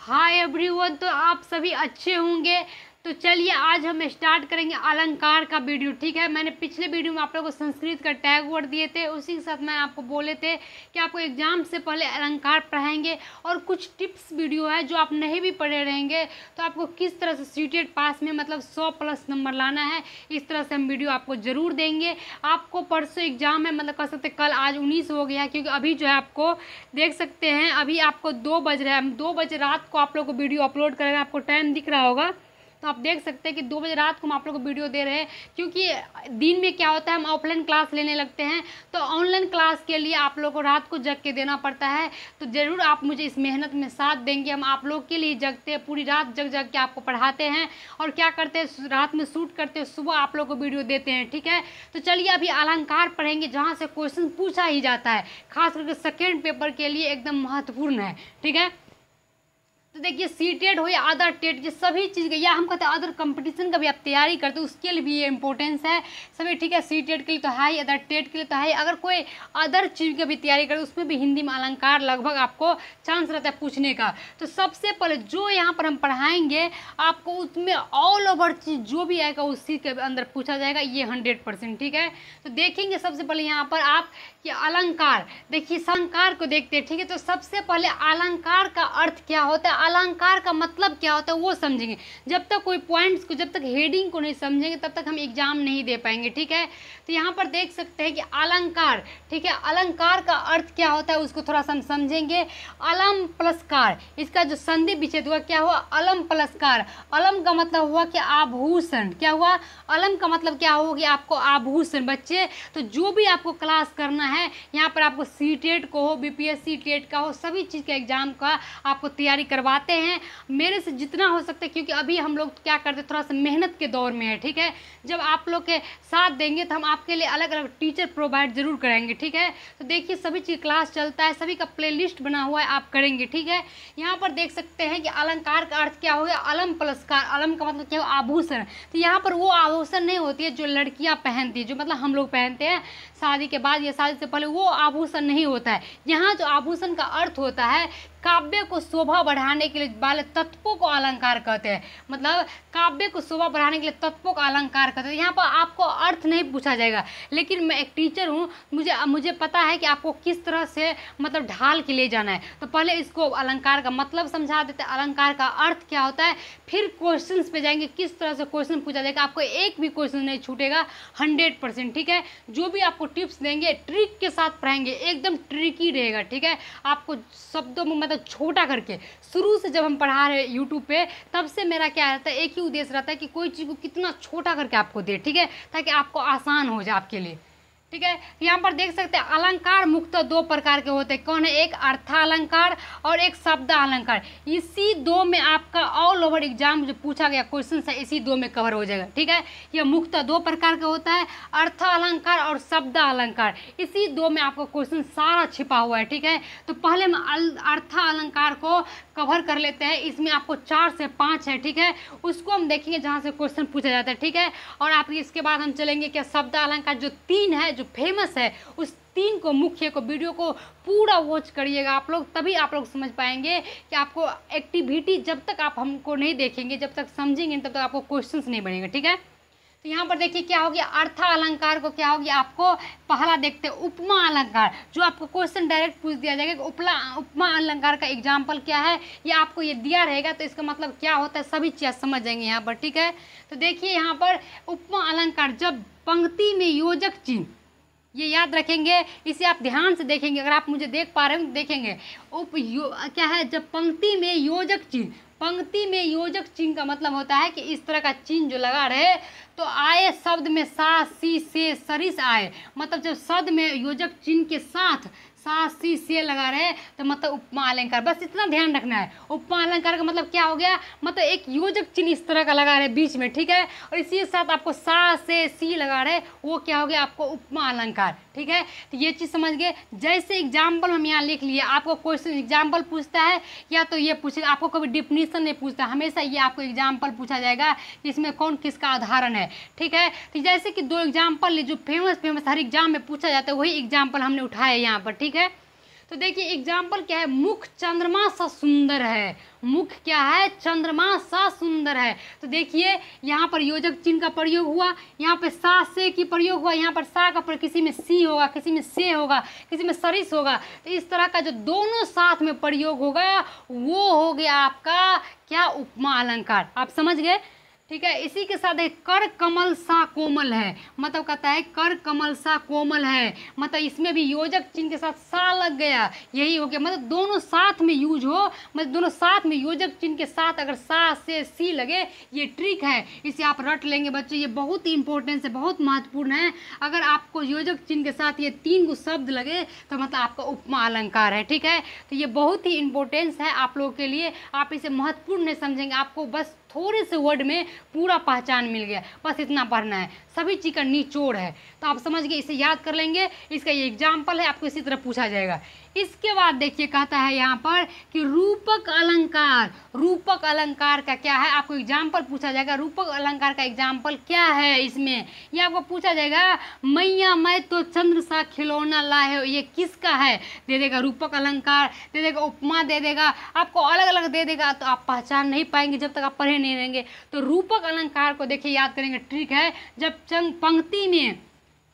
Hi everyone, तो आप सभी अच्छे होंगे। तो चलिए आज हम स्टार्ट करेंगे अलंकार का वीडियो। ठीक है, मैंने पिछले वीडियो में आप लोगों को संस्कृत का टैग वर्ड दिए थे, उसी के साथ मैं आपको बोले थे कि आपको एग्जाम से पहले अलंकार पढ़ाएंगे और कुछ टिप्स वीडियो है जो आप नहीं भी पढ़े रहेंगे तो आपको किस तरह से सीटेड पास में मतलब 100+ नंबर लाना है, इस तरह से हम वीडियो आपको ज़रूर देंगे। आपको परसों एग्जाम है, मतलब कह सकते कल, आज 19 हो गया है, क्योंकि अभी जो है आपको देख सकते हैं अभी आपको 2 बज रहे हैं। हम 2 बजे रात को आप लोग को वीडियो अपलोड करेंगे, आपको टाइम दिख रहा होगा तो आप देख सकते हैं कि 2 बजे रात को हम आप लोग को वीडियो दे रहे हैं। क्योंकि दिन में क्या होता है, हम ऑफलाइन क्लास लेने लगते हैं तो ऑनलाइन क्लास के लिए आप लोग को रात को जग के देना पड़ता है। तो ज़रूर आप मुझे इस मेहनत में साथ देंगे। हम आप लोग के लिए जगते हैं, पूरी रात जग जग के आपको पढ़ाते हैं और क्या करते हैं, रात में शूट करते हैं, सुबह आप लोग को वीडियो देते हैं। ठीक है, तो चलिए अभी अलंकार पढ़ेंगे जहाँ से क्वेश्चन पूछा ही जाता है, खास करके सेकेंड पेपर के लिए एकदम महत्वपूर्ण है। ठीक है, तो देखिए सीटेड हो या अदर टेट, ये सभी चीज़ का, या हम कहते हैं अदर कंपटीशन का भी आप तैयारी करते हो उसके लिए भी ये इंपॉर्टेंस है सभी। ठीक है, सीटेड के लिए तो है, अदर टेट के लिए तो है। अगर कोई अदर चीज़ की भी तैयारी करते उसमें भी हिंदी में अलंकार लगभग आपको चांस रहता है पूछने का। तो सबसे पहले जो यहाँ पर हम पढ़ाएंगे आपको उसमें ऑल ओवर चीज़ जो भी आएगा उसी के अंदर पूछा जाएगा, ये 100%। ठीक है, तो देखेंगे सबसे पहले यहाँ पर आप कि अलंकार, देखिए अलंकार को देखते हैं। ठीक है, तो सबसे पहले अलंकार का अर्थ क्या होता है, अलंकार का मतलब क्या होता है वो समझेंगे। जब तक कोई पॉइंट्स को, जब तक हेडिंग को नहीं समझेंगे तब तक हम एग्जाम नहीं दे पाएंगे। ठीक है, तो यहाँ पर देख सकते हैं कि अलंकार, ठीक है, अलंकार का अर्थ क्या होता है उसको थोड़ा सा हम समझेंगे। अलम प्लस कार, इसका जो संधि विच्छेद हुआ क्या हुआ, अलम प्लस कार। अलम का मतलब हुआ कि आभूषण, क्या हुआ, अलम का मतलब क्या होगी आपको आभूषण। बच्चे तो जो भी आपको क्लास करना है यहाँ पर आपको सीटेट को हो, बीपीएससी टेट का हो, सभी चीज़ के एग्जाम का आपको तैयारी करवाते हैं मेरे से जितना हो सकता है। क्योंकि अभी हम लोग क्या करते हैं, थोड़ा सा मेहनत के दौर में है। ठीक है, जब आप लोग के साथ देंगे तो हम आपके लिए अलग अलग टीचर प्रोवाइड जरूर कराएंगे। ठीक है, तो देखिए सभी चीज़ क्लास चलता है, सभी का प्ले लिस्ट बना हुआ है, आप करेंगे। ठीक है, यहाँ पर देख सकते हैं कि अलंकार का अर्थ क्या हो गया, अलम प्लस कार। अलम का मतलब क्या हो, आभूषण। तो यहाँ पर वो आभूषण नहीं होती है जो लड़कियाँ पहनती है, जो मतलब हम लोग पहनते हैं शादी के बाद या शादी से पहले, वो आभूषण नहीं होता है। यहाँ जो आभूषण का अर्थ होता है, काव्य को शोभा बढ़ाने के लिए वाले तत्वों को अलंकार कहते हैं। मतलब काव्य को शोभा बढ़ाने के लिए तत्वों का अलंकार कहते हैं। यहाँ पर आपको अर्थ नहीं पूछा जाएगा, लेकिन मैं एक टीचर हूँ, मुझे पता है कि आपको किस तरह से मतलब ढाल के ले जाना है। तो पहले इसको अलंकार का मतलब समझा देते हैं, अलंकार का अर्थ क्या होता है, फिर क्वेश्चंस पे जाएंगे किस तरह से क्वेश्चन पूछा जाएगा। आपको एक भी क्वेश्चन नहीं छूटेगा, 100%। ठीक है, जो भी आपको टिप्स देंगे ट्रिक के साथ पढ़ाएंगे, एकदम ट्रिकी रहेगा। ठीक है, आपको शब्दों में मतलब छोटा करके, शुरू से जब हम पढ़ा रहे यूट्यूब पे तब से मेरा क्या रहता है, एक ही उद्देश्य रहता है कि कोई चीज़ को कितना छोटा करके आपको दे। ठीक है, ताकि आपको आसान हो जाए आपके लिए। ठीक है, यहाँ पर देख सकते हैं अलंकार मुख्यतः 2 प्रकार के होते हैं। कौन है, एक अर्थालंकार और एक शब्द अलंकार। इसी 2 में आपका ऑल ओवर एग्जाम जो पूछा गया क्वेश्चन है इसी 2 में कवर हो जाएगा। ठीक है, यह मुख्यतः 2 प्रकार का होता है, अर्थालंकार और शब्द अलंकार। इसी 2 में आपका क्वेश्चन सारा छिपा हुआ है। ठीक है, तो पहले हम अर्थालंकार को कवर कर लेते हैं। इसमें आपको 4 से 5 है। ठीक है, उसको हम देखेंगे जहाँ से क्वेश्चन पूछा जाता है। ठीक है, और आप इसके बाद हम चलेंगे क्या, शब्द अलंकार जो 3 है, जो फेमस है, उस 3 को मुख्य को वीडियो को पूरा वॉच करिएगा आप लोग, तभी आप लोग समझ पाएंगे कि आपको एक्टिविटी, जब तक आप हमको नहीं देखेंगे, जब तक समझेंगे तब तक आपको क्वेश्चंस नहीं बनेंगे। ठीक है, तो यहाँ पर देखिए क्या हो गया, अर्था अलंकार को क्या हो गया, आपको पहला देखते हैं उपमा अलंकार, जो आपको क्वेश्चन डायरेक्ट पूछ दिया जाएगा कि उपमा अलंकार का एग्जाम्पल क्या है, ये आपको ये दिया रहेगा तो इसका मतलब क्या होता है, सभी चीज़ समझ जाएंगे यहाँ पर। ठीक है, तो देखिए यहाँ पर उपमा अलंकार, जब पंक्ति में योजक चिन्ह, ये याद रखेंगे, इसे आप ध्यान से देखेंगे। अगर आप मुझे देख पा रहे हो देखेंगे, क्या है, जब पंक्ति में योजक चिन्ह, पंक्ति में योजक चिन्ह का मतलब होता है कि इस तरह का चिन्ह जो लगा रहे तो आए शब्द में सा सी से सरिस आए, मतलब जब शब्द में योजक चिन्ह के साथ सा सी से लगा रहे तो मतलब उपमा अलंकार। बस इतना ध्यान रखना है। उपमा अलंकार का मतलब क्या हो गया, मतलब एक योजक चिन्ह इस तरह का लगा रहे बीच में। ठीक है, और इसी के साथ आपको सा से सी लगा रहे, वो क्या हो गया आपको उपमा अलंकार। ठीक है, तो ये चीज़ समझ गए। जैसे एग्जाम्पल हम यहाँ लिख लिए, आपको क्वेश्चन एग्जाम्पल पूछता है या तो ये पूछेगा, आपको कभी डिफिनीशन नहीं पूछता, हमेशा ये आपको एग्जाम्पल पूछा जाएगा कि इसमें कौन किसका उदाहरण है। ठीक है, तो जैसे कि 2 एग्जाम्पल जो फेमस हर एग्जाम में पूछा जाता है, वही एग्जाम्पल हमने उठाया यहाँ पर। ठीक है, तो देखिए एग्जाम्पल क्या है, मुख चंद्रमा सा सुंदर है, मुख क्या है, चंद्रमा सा सुंदर है। तो देखिए यहाँ पर योजक चिन्ह का प्रयोग हुआ, यहाँ पे सा से की प्रयोग हुआ, यहाँ पर सा का प्रयोग, किसी में सी होगा, किसी में से होगा, किसी में सरिस होगा। तो इस तरह का जो दोनों साथ में प्रयोग होगा वो हो गया आपका क्या, उपमा अलंकार। आप समझ गए, ठीक है। इसी के साथ है कर कमल सा कोमल है, मतलब कहता है कर कमल सा कोमल है, मतलब इसमें भी योजक चिन्ह के साथ सा लग गया, यही हो गया। मतलब दोनों साथ में यूज हो, मतलब दोनों साथ में योजक चिन्ह के साथ अगर सा से सी लगे, ये ट्रिक है, इसे आप रट लेंगे बच्चे। ये बहुत ही इंपॉर्टेंस है, बहुत महत्वपूर्ण है। अगर आपको योजक चिन्ह के साथ ये 3 गो शब्द लगे तो मतलब आपका उपमा अलंकार है, ठीक है। तो ये बहुत ही इंपॉर्टेंस है आप लोगों के लिए, आप इसे महत्वपूर्ण नहीं समझेंगे, आपको बस थोड़े से वर्ड में पूरा पहचान मिल गया, बस इतना पढ़ना है, सभी चीज़ का निचोड़ है। तो आप समझ गए, इसे याद कर लेंगे, इसका ये एग्जाम्पल है, आपको इसी तरह पूछा जाएगा। इसके बाद देखिए कहता है यहाँ पर कि रूपक अलंकार, रूपक अलंकार का क्या है, आपको एग्जाम्पल पूछा जाएगा। रूपक अलंकार का एग्जाम्पल क्या है इसमें, ये आपको पूछा जाएगा। मैया मैं तो चंद्र सा खिलौना लाए हो, ये किसका है, दे देगा रूपक अलंकार, दे देगा उपमा, दे देगा, आपको अलग अलग दे देगा, तो आप पहचान नहीं पाएंगे जब तक आप पढ़े नहीं रहेंगे। तो रूपक अलंकार को देखिए याद करेंगे, ट्रिक है, जब पंक्ति में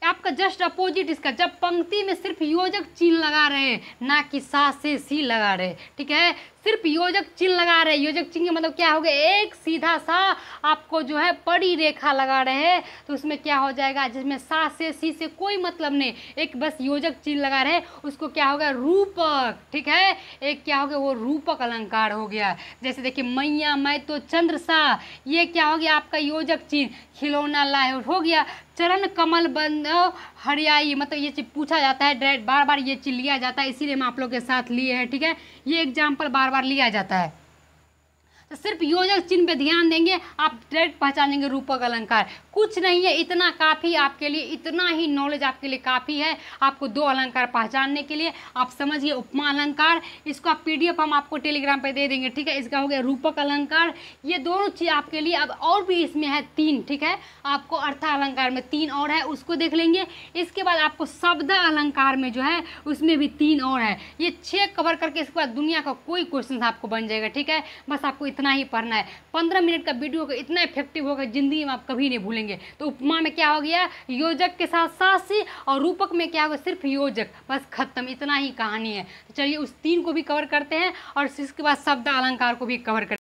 आपका जस्ट अपोजिट इसका, जब पंक्ति में सिर्फ योजक चिन्ह लगा रहे, ना कि सा से सी लगा रहे, ठीक है, सिर्फ योजक चिन्ह लगा रहे। योजक चिन्ह का मतलब क्या हो गया, एक सीधा सा आपको जो है बड़ी रेखा लगा रहे हैं, तो उसमें क्या हो जाएगा, जिसमें सा से सी से कोई मतलब नहीं, एक बस योजक चिन्ह लगा रहे, उसको क्या हो गया, रूपक, ठीक है, एक क्या हो गया, वो रूपक अलंकार हो गया। जैसे देखिए मैया मैं तो चंद्र सा, ये क्या हो गया आपका योजक चिन्ह, खिलौना लाए हो गया। चरण कमल बंद हरियाई, मतलब ये चीज़ पूछा जाता है, बार बार ये चीज़ लिया जाता है, इसीलिए हम आप लोग के साथ लिए हैं, ठीक है। ये एग्जाम्पल बार बार लिया जाता है, तो सिर्फ योजक चिन्ह पे ध्यान देंगे, आप डायरेक्ट पहचानेंगे रूपक अलंकार। कुछ नहीं है, इतना काफ़ी आपके लिए, इतना ही नॉलेज आपके लिए काफ़ी है, आपको 2 अलंकार पहचानने के लिए। आप समझिए उपमा अलंकार, इसको आप PDF हम आपको टेलीग्राम पे दे देंगे, ठीक है। इसका हो गया रूपक अलंकार, ये दोनों चीज़ आपके लिए। अब और भी इसमें है 3, ठीक है, आपको अर्थ अलंकार में 3 और है, उसको देख लेंगे। इसके बाद आपको शब्द अलंकार में जो है उसमें भी 3 और है, ये 6 कवर करके इसके बाद दुनिया का कोई क्वेश्चन आपको बन जाएगा, ठीक है। बस आपको इतना ही पढ़ना है, 15 मिनट का वीडियो का इतना इफेक्टिव होगा, जिंदगी में आप कभी नहीं भूलेंगे। तो उपमा में क्या हो गया, योजक के साथ सासी, और रूपक में क्या होगा, सिर्फ योजक, बस खत्म, इतना ही कहानी है। तो चलिए उस 3 को भी कवर करते हैं और इसके बाद शब्द अलंकार को भी कवर करते हैं।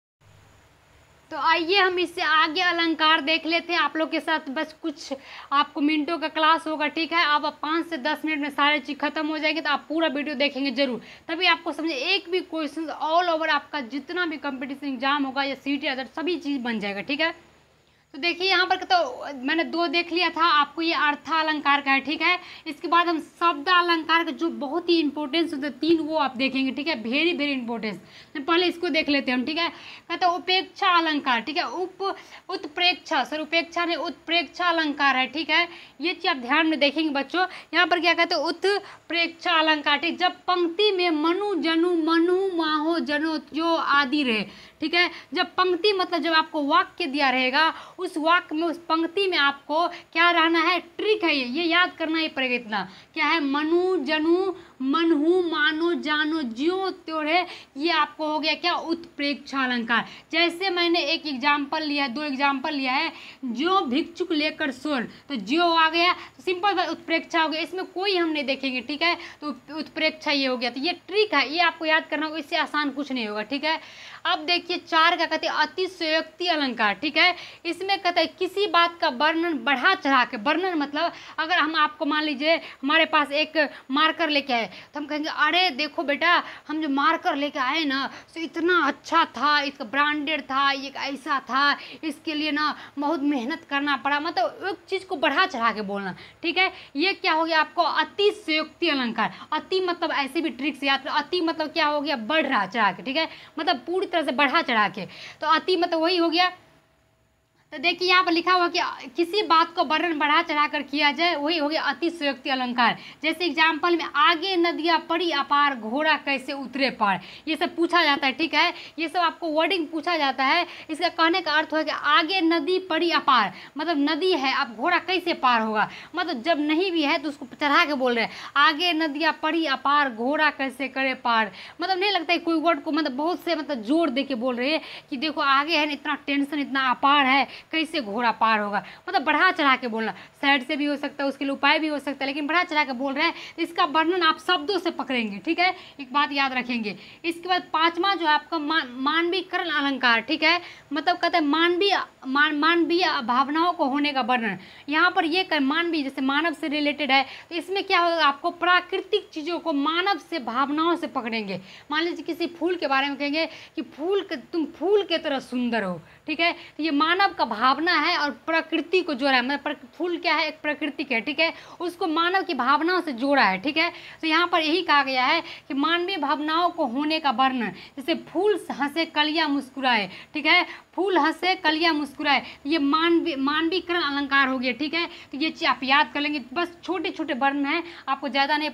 तो आइए हम इससे आगे अलंकार देख लेते हैं आप लोग के साथ, बस कुछ आपको मिनटों का क्लास होगा, ठीक है। अब 5 से 10 मिनट में सारी चीज़ खत्म हो जाएगी, तो आप पूरा वीडियो देखेंगे जरूर, तभी आपको समझे। एक भी क्वेश्चन ऑल ओवर आपका जितना भी कंपटीशन एग्जाम होगा या CT अदर सभी चीज़ बन जाएगा, ठीक है। तो देखिए यहाँ पर तो मैंने 2 देख लिया था, आपको ये अर्थ अलंकार का है, ठीक है। इसके बाद हम शब्द अलंकार का जो बहुत ही इंपॉर्टेंस होता है 3, वो आप देखेंगे, ठीक है, वेरी वेरी इंपॉर्टेंस। पहले इसको देख लेते हैं हम, ठीक है। कहते हैं उपेक्षा अलंकार, ठीक है, उत्प्रेक्षा, सर उपेक्षा नहीं, उत्प्रेक्षा अलंकार है, ठीक है। ये चीज़ आप ध्यान में देखेंगे बच्चों। यहाँ पर क्या कहते हैं, उत्प्रेक्षा अलंकार, ठीक, जब पंक्ति में मनु जनु मनु माहो जनो जो आदि रहे, ठीक है। जब पंक्ति मतलब जब आपको वाक्य दिया रहेगा, उस वाक्य में, उस पंक्ति में आपको क्या रहना है, ट्रिक है ये याद करना ही पड़ेगा। इतना क्या है, मनु जनु मनहु मानो जानो ज्यो त्यों है, ये आपको हो गया क्या, उत्प्रेक्षा अलंकार। जैसे मैंने एक एग्जाम्पल लिया है, 2 एग्जाम्पल लिया है, ज्यो भिक्षुक लेकर सोन, तो ज्यो आ गया, तो सिंपल उत्प्रेक्षा हो गया, इसमें कोई हम नहीं देखेंगे, ठीक है। तो उत्प्रेक्षा ये हो गया, तो ये ट्रिक है, ये आपको याद करना होगा, इससे आसान कुछ नहीं होगा, ठीक है। अब देखिए 4 का कहते हैं अतिशयोक्ति अलंकार, ठीक है। इसमें कहते हैं किसी बात का वर्णन बढ़ा चढ़ा के, वर्णन मतलब अगर हम आपको मान लीजिए हमारे पास एक मार्कर लेके आए, तो हम कहेंगे अरे देखो बेटा हम जो मार्कर लेके आए ना, तो इतना अच्छा था, इसका ब्रांडेड था, ये ऐसा था, इसके लिए ना बहुत मेहनत करना पड़ा, मतलब एक चीज़ को बढ़ा चढ़ा के बोलना, ठीक है। ये क्या हो गया आपको, अतिशयोक्ति अलंकार। अति मतलब ऐसे भी ट्रिक से याद करो, अति मतलब क्या हो गया, बढ़ रहा चढ़ा के, ठीक है, मतलब पूरी तरह से बढ़ा चढ़ा के, तो अति मतलब वही हो गया। तो देखिए यहाँ पर लिखा हुआ कि किसी बात को वर्णन बढ़ा चढ़ा कर किया जाए वही हो गया अतिशयोक्ति अलंकार। जैसे एग्जाम्पल में आगे नदियाँ पड़ी अपार, घोड़ा कैसे उतरे पार, ये सब पूछा जाता है। ठीक है, ये सब आपको वर्डिंग पूछा जाता है। इसका कहने का अर्थ है कि आगे नदी पड़ी अपार, मतलब नदी है, अब घोड़ा कैसे पार होगा, मतलब जब नहीं भी है तो उसको चढ़ा के बोल रहे हैं आगे नदियाँ पड़ी अपार, घोड़ा कैसे करे पार। मतलब नहीं लगता है कोई वर्ड को मतलब बहुत से मतलब जोर दे के बोल रहे हैं कि देखो आगे है, इतना टेंशन, इतना अपार है, कैसे घोड़ा पार होगा। मतलब बढ़ा चढ़ा के बोलना, साइड से भी हो सकता है, उसके लिए उपाय भी हो सकता है, लेकिन बढ़ा चढ़ा के बोल रहे हैं। इसका वर्णन आप शब्दों से पकड़ेंगे। ठीक है, एक बात याद रखेंगे। इसके बाद पांचवा जो है आपका मानवीकरण अलंकार। ठीक है, मतलब कहते हैं मानवीय भावनाओं को होने का वर्णन। यहाँ पर ये मानवीय जैसे मानव से रिलेटेड है, तो इसमें क्या होगा, आपको प्राकृतिक चीज़ों को मानव से भावनाओं से पकड़ेंगे। मान लीजिए किसी फूल के बारे में कहेंगे कि तुम फूल के तरह सुंदर हो। ठीक है, तो ये मानव का भावना है और प्रकृति को जोड़ा है। मतलब फूल क्या है, एक प्रकृति है। ठीक है, उसको मानव की भावनाओं से जोड़ा है। ठीक है, तो यहाँ पर यही कहा गया है कि मानवीय भावनाओं को होने का वर्णन, जैसे फूल हंसे कलियां मुस्कुराए। ठीक है, फूल हंसे कलियां मुस्कुराए, ये मानवीकरण अलंकार हो गया। ठीक है, तो ये चीज़ आप याद कर लेंगे। बस छोटे छोटे वर्ण हैं, आपको ज़्यादा नहीं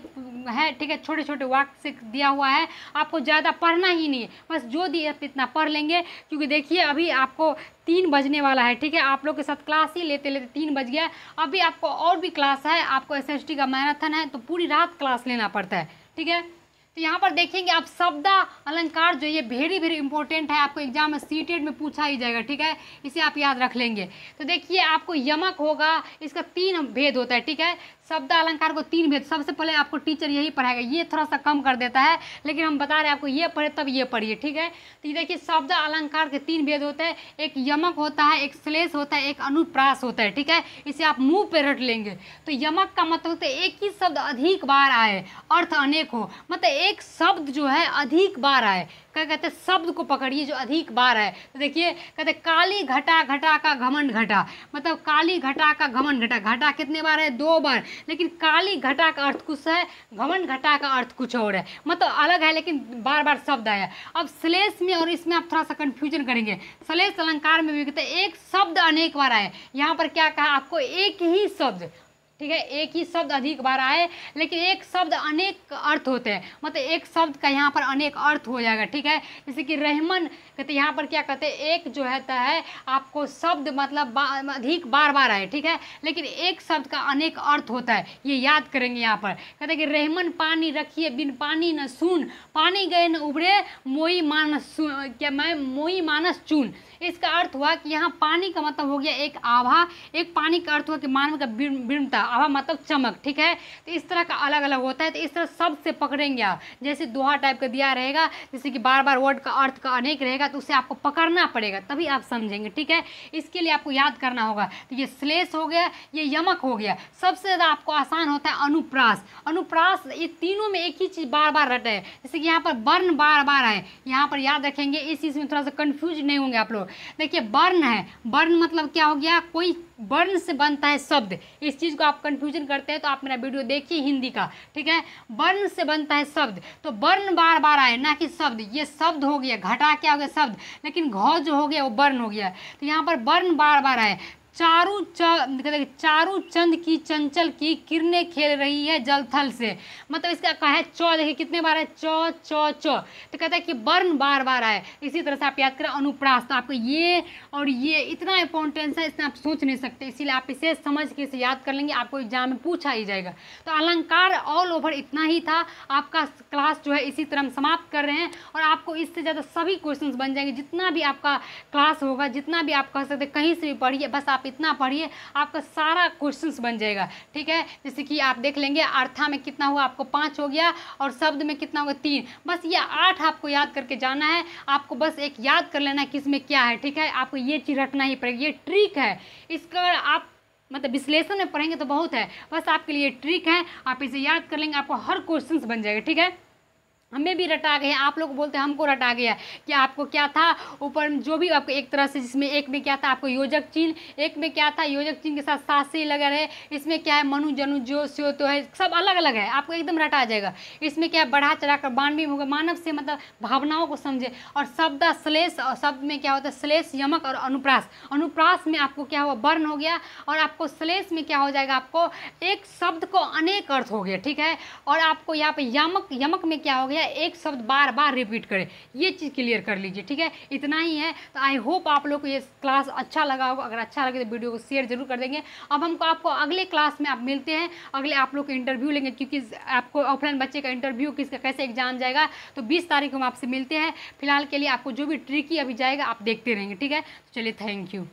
है। ठीक है, छोटे छोटे वाक्य से दिया हुआ है, आपको ज़्यादा पढ़ना ही नहीं है, बस जो दिया इतना पढ़ लेंगे। क्योंकि देखिए अभी आपको 3 बजने वाला है। ठीक है, आप लोग के साथ क्लास ही लेते लेते 3 बज गया। अभी आपको और भी क्लास है, आपको SST का मैराथन है, तो पूरी रात क्लास लेना पड़ता है। ठीक है, तो यहाँ पर देखेंगे आप शब्द अलंकार जो ये वेरी इंपॉर्टेंट है, आपको एग्जाम में सीटेड में पूछा ही जाएगा। ठीक है, इसे आप याद रख लेंगे। तो देखिए आपको यमक होगा, इसका 3 भेद होता है। ठीक है, शब्द अलंकार को 3 भेद, सबसे पहले आपको टीचर यही पढ़ाएगा, ये थोड़ा सा कम कर देता है, लेकिन हम बता रहे हैं आपको ये पढ़े तब ये पढ़िए। ठीक है, तो ये देखिए शब्द अलंकार के 3 भेद होते हैं, एक यमक होता है, एक श्लेष होता है, एक अनुप्रास होता है। ठीक है, इसे आप मुंह पे रट लेंगे। तो यमक का मतलब होता है एक ही शब्द अधिक बार आए, अर्थ अनेक हो। मतलब एक शब्द जो है अधिक बार आए, क्या कहते हैं, शब्द को पकड़िए जो अधिक बार है। तो देखिए कहते हैं काली घटा घटा का घमंड घटा, मतलब काली घटा का घमंड घटा, घटा कितने बार है, 2 बार, लेकिन काली घटा का अर्थ कुछ है, घमंड घटा का अर्थ कुछ और है, मतलब अलग है, लेकिन बार बार शब्द आया। अब श्लेष में और इसमें आप थोड़ा सा कंफ्यूजन करेंगे। श्लेष अलंकार में भी कहते हैं एक शब्द अनेक बार आए, यहाँ पर क्या कहा आपको, एक ही शब्द। ठीक है, एक ही शब्द अधिक बार आए, लेकिन एक शब्द अनेक अर्थ होते हैं, मतलब एक शब्द का यहाँ पर अनेक अर्थ हो जाएगा। ठीक है, जैसे कि रहमन कहते यहाँ पर क्या कहते हैं, एक जो है आपको शब्द मतलब अधिक बार बार आए। ठीक है, लेकिन एक शब्द का अनेक अर्थ होता है, ये याद करेंगे। यहाँ पर कहते हैं कि रहमन पानी रखिए बिन पानी न सून, पानी गए न उबरे मोई मानस क्या मैं मोई मानस चून। इसका अर्थ हुआ कि यहाँ पानी का मतलब हो गया एक आभा, एक पानी का अर्थ हुआ कि मानव का बिम्बता, आभा मतलब चमक। ठीक है, तो इस तरह का अलग अलग होता है। तो इस तरह शब्द से पकड़ेंगे आप, जैसे दोहा टाइप का दिया रहेगा, जैसे कि बार बार वर्ड का अर्थ का अनेक रहेगा, तो उसे आपको पकड़ना पड़ेगा, तभी आप समझेंगे। ठीक है, इसके लिए आपको याद करना होगा। तो ये श्लेष हो गया, ये यमक हो गया। सबसे ज़्यादा आपको आसान होता है अनुप्रास। अनुप्रास ये तीनों में एक ही चीज़ बार बार रटे है, जैसे कि यहाँ पर वर्ण बार बार आए, यहाँ पर याद रखेंगे। इस चीज़ में थोड़ा सा कन्फ्यूज नहीं होंगे आप लोग। देखिए वर्ण है, वर्ण मतलब क्या हो गया, कोई वर्ण से बनता है शब्द। इस चीज़ को आप कंफ्यूजन करते हैं तो आप मेरा वीडियो देखिए हिंदी का। ठीक है, वर्ण से बनता है शब्द, तो वर्ण बार बार आए ना कि शब्द। ये शब्द हो गया, घटा क्या हो गया, शब्द, लेकिन घ जो हो गया वो वर्ण हो गया। तो यहाँ पर वर्ण बार बार आए। चारू चंद की चंचल की किरणें खेल रही है जल थल से, मतलब इसका कहा है चौ, देखिए कितने बार है, चौ चौ चौ। तो कहता है कि वर्ण बार बार आए। इसी तरह से आप याद करें अनुप्रास, तो आपको ये और ये इतना इंपॉर्टेंस है, इसमें आप सोच नहीं सकते, इसीलिए आप इसे समझ के इसे याद कर लेंगे, आपको एग्जाम में पूछा ही जाएगा। तो अलंकार ऑल ओवर इतना ही था। आपका क्लास जो है इसी तरह हम समाप्त कर रहे हैं, और आपको इससे ज़्यादा सभी क्वेश्चन बन जाएंगे। जितना भी आपका क्लास होगा, जितना भी आप कह सकते कहीं से भी पढ़िए, बस आप इतना पढ़िए, आपका सारा क्वेश्चंस बन जाएगा। ठीक है, जैसे कि आप देख लेंगे अर्था में कितना हुआ, आपको 5 हो गया, और शब्द में कितना होगा, 3। बस ये 8 आपको याद करके जाना है। आपको बस एक याद कर लेना है किस में क्या है। ठीक है, आपको ये चीज़ रटना ही पड़ेगा, ये ट्रिक है। इसका आप मतलब विश्लेषण में पढ़ेंगे तो बहुत है, बस आपके लिए ट्रिक है, आप इसे याद कर लेंगे, आपको हर क्वेश्चन बन जाएगा। ठीक है, हमें भी रटा गया, आप लोग बोलते हैं हमको रटा गया कि आपको क्या था ऊपर में जो भी आपको एक तरह से, जिसमें एक में क्या था आपको योजक चिन्ह, एक में क्या था योजक चिन्ह के साथ साथ से लगा रहे, इसमें क्या है मनु जनु जो स्यो तो है, सब अलग अलग है, आपको एकदम रटा जाएगा। इसमें क्या है बढ़ा चढ़ा कर 92 में होगा, मानव से मतलब भावनाओं को समझे। और शब्द श्लेष, और शब्द में क्या होता है श्लेष, यमक और अनुप्रास। अनुप्रास में आपको क्या हुआ वर्ण हो गया, और आपको श्लेष में क्या हो जाएगा आपको एक शब्द को अनेक अर्थ हो गया, ठीक है। और आपको यहाँ पे यमक, यमक में क्या हो गया एक शब्द बार बार रिपीट करे, ये चीज़ क्लियर कर लीजिए, ठीक है। इतना ही है। तो आई होप आप लोग को ये क्लास अच्छा लगा होगा, अगर अच्छा लगे तो वीडियो को शेयर जरूर कर देंगे। अब हमको आपको अगले क्लास में आप मिलते हैं, अगले आप लोग को इंटरव्यू लेंगे, क्योंकि आपको ऑफलाइन बच्चे का इंटरव्यू किसका कैसे एग्जाम जाएगा, तो 20 तारीख को हम आपसे मिलते हैं। फिलहाल के लिए आपको जो भी ट्रिकी अभी जाएगा आप देखते रहेंगे, ठीक है। तो चलिए, थैंक यू।